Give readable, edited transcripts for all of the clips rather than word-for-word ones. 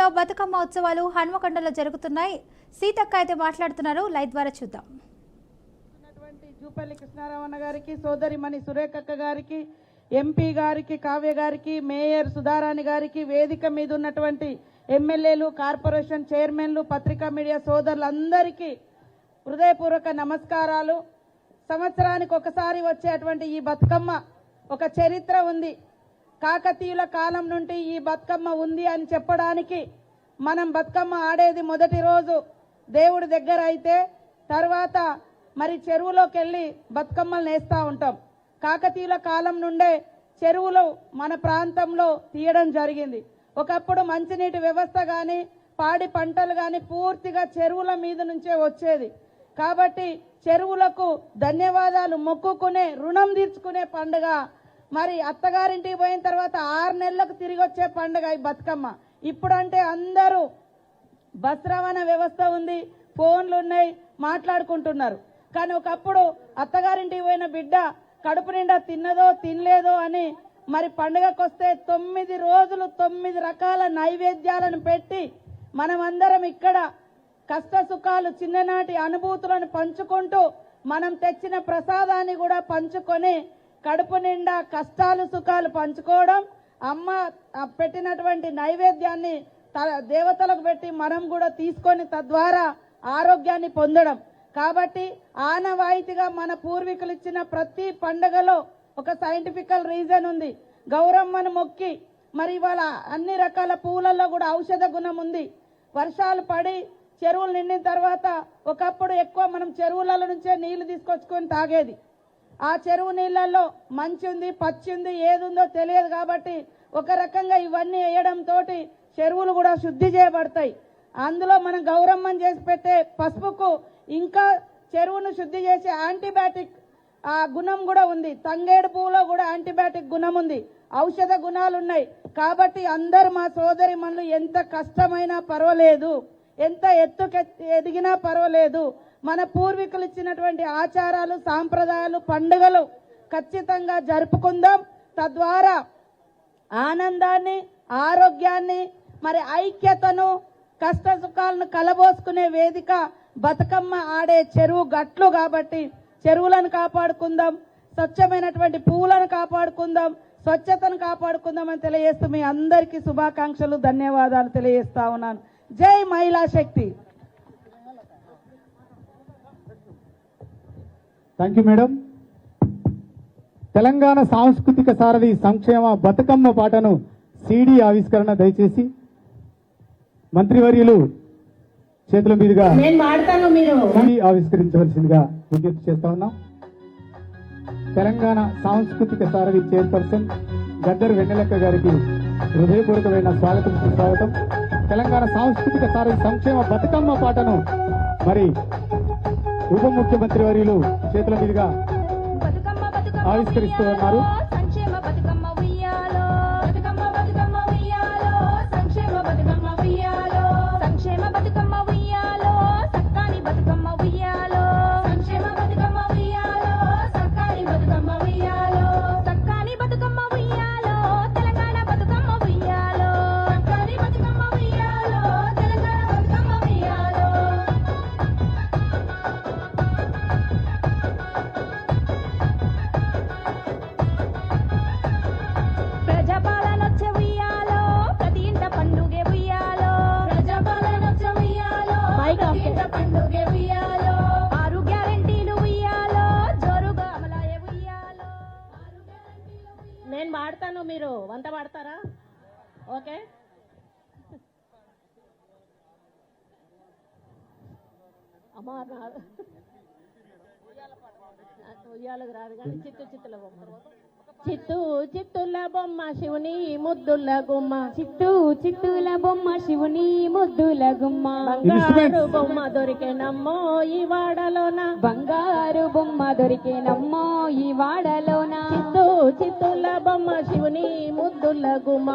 జిల్లాలో బతుకమ్మ ఉత్సవాలు హన్మకొండలో జరుగుతున్నాయి. సీతక్క అయితే మాట్లాడుతున్నారు. లైవ్ ద్వారా చూద్దాం. జూపల్లి కృష్ణారావణ గారికి, సోదరిమణి సురేఖక్క గారికి, ఎంపీ గారికి, కావ్య గారికి, మేయర్ సుధారాణి గారికి, వేదిక మీద ఉన్నటువంటి ఎమ్మెల్యేలు, కార్పొరేషన్ చైర్మన్లు, పత్రికా మీడియా సోదరులందరికీ హృదయపూర్వక నమస్కారాలు. సంవత్సరానికి ఒకసారి వచ్చేటువంటి ఈ బతుకమ్మ ఒక చరిత్ర ఉంది. కాకతీయుల కాలం నుండి ఈ బతుకమ్మ ఉంది అని చెప్పడానికి మనం బతుకమ్మ ఆడేది మొదటి రోజు దేవుడి దగ్గర అయితే, తర్వాత మరి చెరువులోకి వెళ్ళి బతుకమ్మలు నేస్తూ ఉంటాం. కాకతీయుల కాలం నుండే చెరువులు మన ప్రాంతంలో తీయడం జరిగింది. ఒకప్పుడు మంచినీటి వ్యవస్థ కానీ, పాడి పంటలు కానీ పూర్తిగా చెరువుల మీద నుంచే వచ్చేది. కాబట్టి చెరువులకు ధన్యవాదాలు మొక్కుకునే, రుణం తీర్చుకునే పండుగ. మరి అత్తగారింటికి పోయిన తర్వాత 6 నెలలకు తిరిగి వచ్చే పండుగ ఈ బతుకమ్మ. ఇప్పుడంటే అందరూ బస్ రవాణా వ్యవస్థ ఉంది, ఫోన్లు ఉన్నాయి, మాట్లాడుకుంటున్నారు. కానీ ఒకప్పుడు అత్తగారింటికి పోయిన బిడ్డ కడుపు నిండా తిన్నదో తినలేదో అని మరి పండుగకు వస్తే 9 రోజులు 9 రకాల నైవేద్యాలను పెట్టి మనమందరం ఇక్కడ కష్ట సుఖాలు, చిన్ననాటి అనుభూతులను పంచుకుంటూ మనం తెచ్చిన ప్రసాదాన్ని కూడా పంచుకొని కడుపు నిండా కష్టాలు సుఖాలు పంచుకోవడం, అమ్మ పెట్టినటువంటి నైవేద్యాన్ని దేవతలకు పెట్టి మనం కూడా తీసుకొని తద్వారా ఆరోగ్యాన్ని పొందడం. కాబట్టి ఆనవాయితీగా మన పూర్వీకులు ఇచ్చిన ప్రతి పండుగలో ఒక సైంటిఫికల్ రీజన్ ఉంది. గౌరమ్మను మొక్కి మరి ఇవాళ అన్ని రకాల పూలలో కూడా ఔషధ గుణం ఉంది. వర్షాలు పడి చెరువులు నిండిన తర్వాత ఒకప్పుడు ఎక్కువ మనం చెరువుల నుంచే నీళ్లు తీసుకొచ్చుకొని తాగేది. ఆ చెరువు నీళ్లలో మంచి ఉంది, పచ్చి ఉంది, ఏది ఉందో తెలియదు. కాబట్టి ఒక రకంగా ఇవన్నీ వేయడంతో చెరువులు కూడా శుద్ధి చేయబడతాయి. అందులో మనం గౌరమ్మని చేసి పెట్టే పసుపుకు ఇంకా చెరువును శుద్ధి చేసే యాంటీబయాటిక్ గుణం కూడా ఉంది. తంగేడు పువ్వులో కూడా యాంటీబయాటిక్ గుణం ఉంది, ఔషధ గుణాలు ఉన్నాయి. కాబట్టి అందరు మా సోదరి మనులు ఎంత కష్టమైనా పర్వాలేదు, ఎంత ఎదిగినా పర్వాలేదు, మన పూర్వీకులు ఇచ్చినటువంటి ఆచారాలు, సాంప్రదాయాలు, పండుగలు ఖచ్చితంగా జరుపుకుందాం. తద్వారా ఆనందాన్ని, ఆరోగ్యాన్ని, మరి ఐక్యతను, కష్ట సుఖాలను కలబోసుకునే వేదిక బతుకమ్మ ఆడే చెరువు గట్లు. కాబట్టి చెరువులను కాపాడుకుందాం, స్వచ్ఛమైనటువంటి పువ్వులను కాపాడుకుందాం, స్వచ్ఛతను కాపాడుకుందాం అని తెలియజేస్తూ మీ అందరికీ శుభాకాంక్షలు, ధన్యవాదాలు తెలియజేస్తా ఉన్నాను. జై మహిళా శక్తి. Thank you madam. తెలంగాణ సాంస్కృతిక సారథి సంక్షేమ బతుకమ్మ పాటను సిడి ఆవిష్కరణ దయచేసి మంత్రివర్యులు చేతుల మీదుగా సిడి ఆవిష్కరించవలసిందిగా విజ్ఞప్తి చేస్తా ఉన్నాం. తెలంగాణ సాంస్కృతిక సారథి చైర్పర్సన్ గద్దర్ వెన్నెలక్క గారికి హృదయపూర్వకమైన స్వాగతం, సుస్వాగతం. తెలంగాణ సాంస్కృతిక సారథి సంక్షేమ బతుకమ్మ పాటను మరి ఉప ముఖ్యమంత్రి వర్యులు చేతుల మీదుగా ఆవిష్కరిస్తూ ఉన్నారు. నేను పాడతాను, మీరు వంట పాడతారా? ఓకే. అమ్మా ఉయ్యాలకు రాదు కానీ చిత్తుల బొమ్మ, చిత్తుల బొమ్మ శివుని ముద్దుల గుమ్మ, చిత్తుల బొమ్మ శివుని ముద్దుల గుమ్మ, బంగారు బొమ్మ దొరికేనమ్మో ఈ వాడలోన, బంగారు బొమ్మ దొరికేనమ్మో ఈ వాడలోన, చిత్తుల బొమ్మ శివుని ముద్దుల గుమ్మ,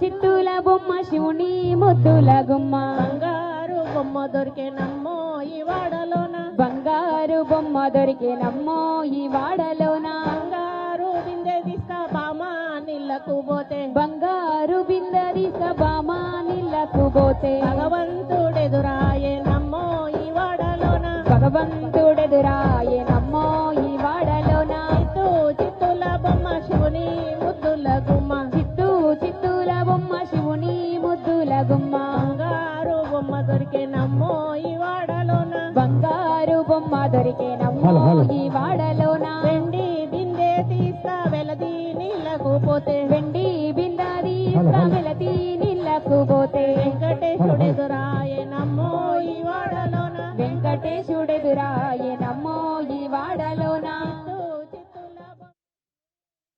చిత్తుల బొమ్మ శివుని ముద్దుల గుమ్మ, బంగారు బొమ్మ దొరికేనమ్మో ఈ వాడలోన, బంగారు బొమ్మ దొరికేనమ్మో ఈ వాడలోన, బంగారు బిందె తీసుక బామా నీళ్ళకు పోతే, బంగారు బిందె తీసుక బామా నీళ్ళకు పోతే భగవంతుడెదురాయే నమ్మో ఈ వాడలోన భగవంతుడెదురాయే నమ్మో ఈ వాడలోన చిత్తూ చిత్తుల బొమ్మ శివుని ముద్దుల గుమ్మ చిత్తూ చిత్తుల బొమ్మ శివుని ముద్దుల గుమ్మ బంగారు బొమ్మ దొరికే నమ్మో ఈ వాడలోన బంగారు బొమ్మ దొరికే నమ్మో ఈ వాడలోన వెండి బిందె తీస్తా వెలది నీళ్ళకు పోతే వెండి బిందె తీస్తా వెలది నీళ్ళకు పోతే వెంకటేశుడెదురాయే నమ్మో ఈ వాడలోన వెంకటేశుడెదురాయే నమ్మో ఈ వాడలోన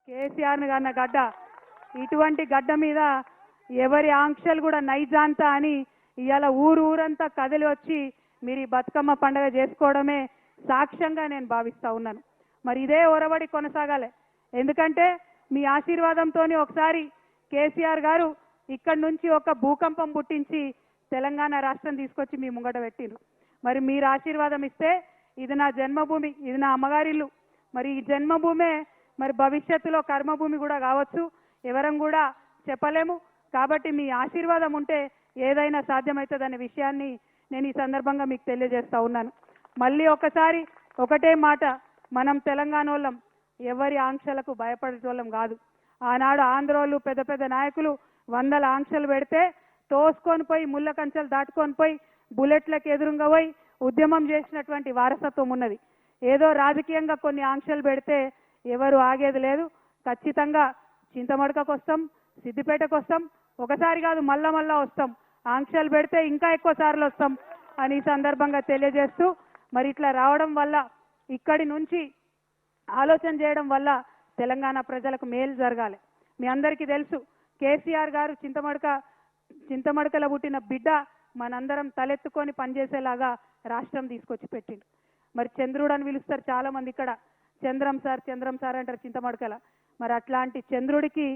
కేసీఆర్ అన్న గడ్డ, ఇటువంటి గడ్డ మీద ఎవరి ఆంక్షలు కూడా నైజాంతా అని ఇవాళ ఊరంతా కదిలి వచ్చి మీరు ఈ బతుకమ్మ పండుగ చేసుకోవడమే సాక్ష్యంగా నేను భావిస్తా ఉన్నాను. మరి ఇదే ఒరబడి కొనసాగాలి. ఎందుకంటే మీ ఆశీర్వాదంతోని ఒకసారి కేసీఆర్ గారు ఇక్కడి నుంచి ఒక భూకంపం పుట్టించి తెలంగాణ రాష్ట్రం తీసుకొచ్చి మీ ముంగట పెట్టిండ్రు. మరి మీరు ఆశీర్వాదం ఇస్తే ఇది నా జన్మభూమి, ఇది నా అమ్మగారిల్లు. మరి ఈ జన్మభూమే మరి భవిష్యత్తులో కర్మభూమి కూడా కావచ్చు, ఎవరం కూడా చెప్పలేము. కాబట్టి మీ ఆశీర్వాదం ఉంటే ఏదైనా సాధ్యమవుతుందనే విషయాన్ని నేను ఈ సందర్భంగా మీకు తెలియజేస్తా ఉన్నాను. మళ్ళీ ఒకసారి ఒకటే మాట, మనం తెలంగాణ వాళ్ళం ఎవరి ఆంక్షలకు భయపడేటోళ్ళం కాదు. ఆనాడు ఆంధ్రోళ్ళు పెద్ద పెద్ద నాయకులు 100 ఆంక్షలు పెడితే తోసుకొని పోయి ముళ్ళ కంచెలు దాటుకొని పోయి బుల్లెట్లకు ఎదురుగా పోయి ఉద్యమం చేసినటువంటి వారసత్వం ఉన్నది. ఏదో రాజకీయంగా కొన్ని ఆంక్షలు పెడితే ఎవరు ఆగేది లేదు. ఖచ్చితంగా చింతమడకకు వస్తాం, సిద్దిపేటకు వస్తాం, ఒకసారి కాదు మళ్ళా వస్తాం. ఆంక్షలు పెడితే ఇంకా ఎక్కువ సార్లు వస్తాం అని ఈ సందర్భంగా తెలియజేస్తూ, మరి ఇట్లా రావడం వల్ల ఇక్కడి నుంచి ఆలోచన చేయడం వల్ల తెలంగాణ ప్రజలకు మేలు జరగాలి. మీ అందరికీ తెలుసు కేసీఆర్ గారు చింతమడకలో పుట్టిన బిడ్డ మనందరం తలెత్తుకొని పనిచేసేలాగా రాష్ట్రం తీసుకొచ్చి పెట్టిండు. మరి చంద్రుడు అని పిలుస్తారు చాలా మంది, ఇక్కడ చంద్రం సార్ అంటారు చింతమడకల. మరి అట్లాంటి చంద్రుడికి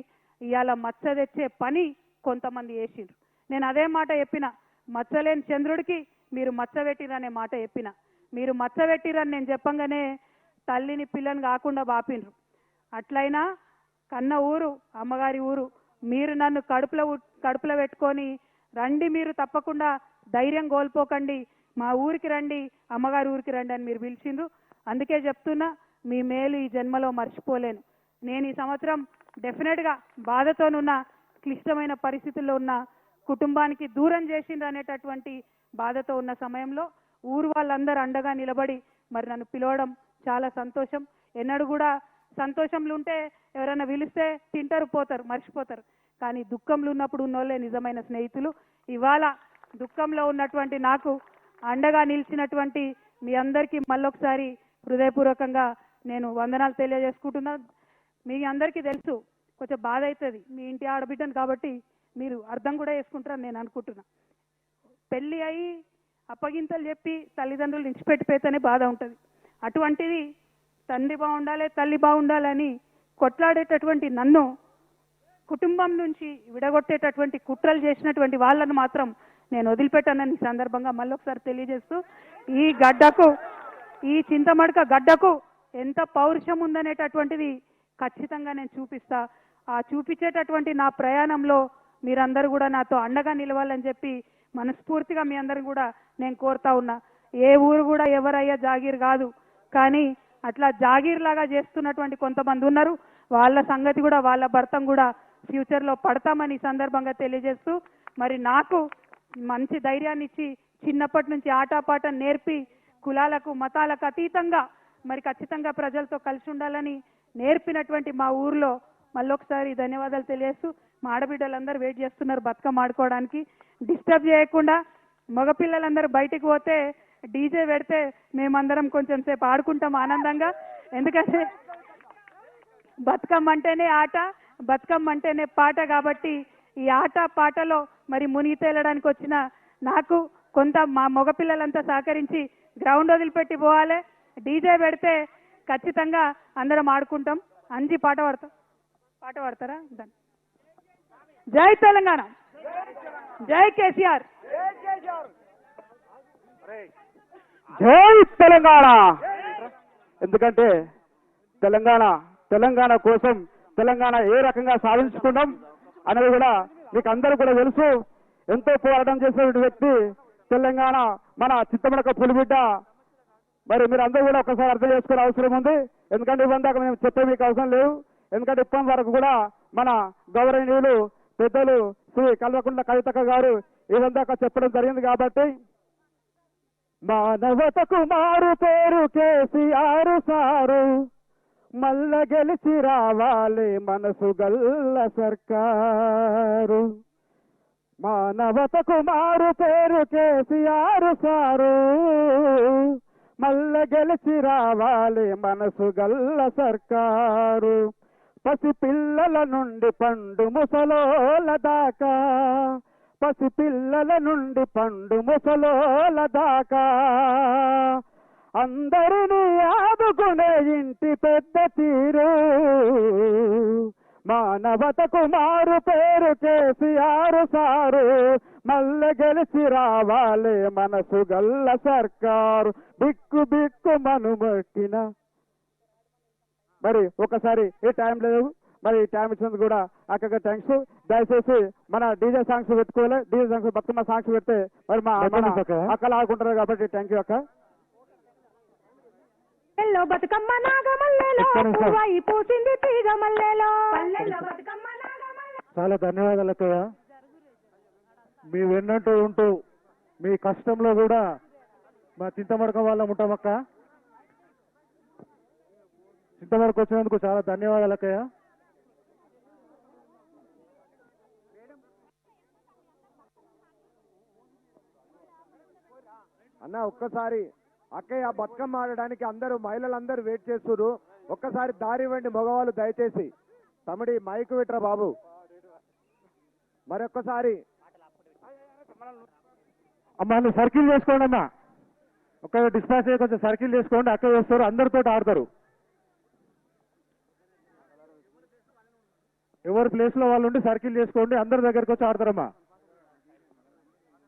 ఇవాళ మచ్చ తెచ్చే పని కొంతమంది చేసిండ్రు. నేను అదే మాట చెప్పిన, మచ్చలేని చంద్రుడికి మీరు మచ్చ పెట్టిరనే మాట చెప్పిన. మీరు మచ్చ పెట్టిరని నేను చెప్పంగానే తల్లిని పిల్లని కాకుండా బాపిండ్రు. అట్లయినా కన్న ఊరు అమ్మగారి ఊరు, మీరు నన్ను కడుపులో పెట్టుకొని రండి, మీరు తప్పకుండా ధైర్యం కోల్పోకండి, మా ఊరికి రండి, అమ్మగారి ఊరికి రండి అని మీరు పిలిచిండ్రు. అందుకే చెప్తున్నా, మీ మేలు ఈ జన్మలో మర్చిపోలేను. నేను ఈ సంవత్సరం డెఫినెట్గా బాధతోనున్న, క్లిష్టమైన పరిస్థితుల్లో ఉన్న కుటుంబానికి దూరం చేసిండ్రు అనేటటువంటి బాధతో ఉన్న సమయంలో ఊరు వాళ్ళందరూ అండగా నిలబడి మరి నన్ను పిలవడం చాలా సంతోషం. ఎన్నడూ కూడా సంతోషంలో ఉంటే ఎవరైనా పిలిస్తే తింటారు, పోతారు, మర్చిపోతారు. కానీ దుఃఖంలో ఉన్నప్పుడు ఉన్నోళ్ళే నిజమైన స్నేహితులు. ఇవాళ దుఃఖంలో ఉన్నటువంటి నాకు అండగా నిలిచినటువంటి మీ అందరికీ మళ్ళొకసారి హృదయపూర్వకంగా నేను వందనాలు తెలియజేసుకుంటున్నాను. మీ అందరికీ తెలుసు, కొంచెం బాధ అవుతుంది, మీ ఇంటి ఆడబిడ్డను కాబట్టి మీరు అర్థం కూడా చేసుకుంటారని నేను అనుకుంటున్నా. పెళ్ళి అయి అప్పగింతలు చెప్పి తల్లిదండ్రులు నిలిచిపెట్టిపోతేనే బాధ ఉంటుంది. అటువంటిది తండ్రి బాగుండాలి, తల్లి బాగుండాలని కొట్లాడేటటువంటి నన్ను కుటుంబం నుంచి విడగొట్టేటటువంటి కుట్రలు చేసినటువంటి వాళ్ళను మాత్రం నేను వదిలిపెట్టానని సందర్భంగా మళ్ళొకసారి తెలియజేస్తూ, ఈ గడ్డకు, ఈ చింతమడక గడ్డకు ఎంత పౌరుషం ఉందనేటటువంటిది ఖచ్చితంగా నేను చూపిస్తా. ఆ చూపించేటటువంటి నా ప్రయాణంలో మీరందరూ కూడా నాతో అండగా నిలవాలని చెప్పి మనస్ఫూర్తిగా మీ అందరూ కూడా నేను కోరుతా ఉన్నా. ఏ ఊరు కూడా ఎవరయ్యా జాగీర్ కాదు, కానీ అట్లా జాగీర్ లాగా చేస్తున్నటువంటి కొంతమంది ఉన్నారు. వాళ్ళ సంగతి కూడా, వాళ్ళ భర్తం కూడా ఫ్యూచర్లో పడతామని సందర్భంగా తెలియజేస్తూ, మరి నాకు మంచి ధైర్యాన్ని ఇచ్చి చిన్నప్పటి నుంచి ఆటపాట నేర్పి కులాలకు మతాలకు అతీతంగా మరి ఖచ్చితంగా ప్రజలతో కలిసి ఉండాలని నేర్పినటువంటి మా ఊర్లో మళ్ళొకసారి ధన్యవాదాలు తెలియజేస్తూ, మా ఆడబిడ్డలందరూ వెయిట్ చేస్తున్నారు బతుకమ్మ ఆడుకోవడానికి. డిస్టర్బ్ చేయకుండా మగపిల్లలందరూ బయటికి పోతే డీజే పెడితే మేమందరం కొంచెం సేపు ఆడుకుంటాం ఆనందంగా. ఎందుకంటే బతుకమ్మ అంటేనే ఆట, బతుకమ్మ అంటేనే పాట. కాబట్టి ఈ ఆట పాటలో మరి మునిగి తేలడానికి వచ్చిన నాకు కొంత మా మగపిల్లలంతా సహకరించి గ్రౌండ్ వదిలిపెట్టి పోవాలి. డీజే పెడితే ఖచ్చితంగా అందరం ఆడుకుంటాం. అంజి పాట పాడతారా? జై తెలంగాణ, జై కేసీఆర్, జై తెలంగాణ. ఎందుకంటే తెలంగాణ కోసం తెలంగాణ ఏ రకంగా సాధించుకున్నాం అనేది కూడా మీకు అందరూ కూడా తెలుసు. ఎంతో పోరాటం చేసినటువంటి వ్యక్తి తెలంగాణ మన చిత్తమడక పులిబిడ్డ. మరి మీరు అందరూ కూడా ఒకసారి అర్థం చేసుకునే అవసరం ఉంది. ఎందుకంటే ఇవ్వందాక మేము చెప్పే మీకు అవసరం లేవు. ఎందుకంటే ఇప్పటి వరకు కూడా మన గౌరవనీయులు పెద్దలు శ్రీ కల్వకుంట్ల కవితక్క గారు ఇవ్వందాక చెప్పడం జరిగింది. కాబట్టి మానవతకు మారు పేరు కేసీఆర్ సారు, మల్ల గెలిచి రావాలి మనసు గల్ల సర్కారు. మానవతకు మారు పేరు కేసీఆర్ సారు, మల్ల గెలిచి రావాలి మనసు గల్ల సర్కారు. పసిపిల్లల నుండి పండు ముసలోల దాకా, పసిపిల్లల నుండి పండు ముసలోల దాకా అందరినీ ఆదుకునే ఇంటి పెద్ద తీరు. మానవతకు మారు పేరు కేసీఆర్ సారు, మల్ల గెలిచి రావాలి మనసు గల్ల సర్కారు. బిక్కు బిక్కు మనుమట్టిన. మరి ఒకసారి ఏ టైం లేదు, మరి టైం ఇచ్చినందుకు కూడా అక్కగా థ్యాంక్స్. దయచేసి మన డీజే సాంగ్స్ పెట్టుకోవాలి. డీజే సాంగ్స్ బతుకమ్మ సాంగ్స్ పెడితే మరి మా అక్కలు ఆడుకుంటారు కాబట్టి థ్యాంక్ యూ అక్క. బతుకమ్మ నాగమల్లెలో పువ్వాయి పూసింది తీగ మల్లెలో. బతుకమ్మ చాలా ధన్యవాదాలు అక్కయ్య. మీ వెన్నట్టు ఉంటూ మీ కష్టంలో కూడా మా చింతమడక వాళ్ళం ఉంటామక్క. చింతమడకు వచ్చినందుకు చాలా ధన్యవాదాలు అక్కయ్య. అన్న ఒక్కసారి అక్కయ్య బతుకమ్మ ఆడడానికి అందరూ మహిళలందరూ వెయిట్ చేస్తున్నారు. ఒక్కసారి దారి ఇవ్వండి మగవాళ్ళు దయచేసి. తమ్ముడి మైకు విట్రా బాబు. మరొక్కసారి అమ్మా నువ్వు సర్కిల్ చేసుకోండి అమ్మా. ఒక డిస్పాచ్ కొంచెం సర్కిల్ చేసుకోండి. అక్క వస్తారు, అందరితో ఆడతారు. ఎవరి ప్లేస్ లో వాళ్ళు ఉండి సర్కిల్ చేసుకోండి. అందరి దగ్గరకు వచ్చి ఆడతారమ్మా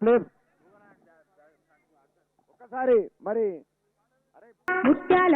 ప్లీజ్. ఒక్కసారి మరి ముత్యాల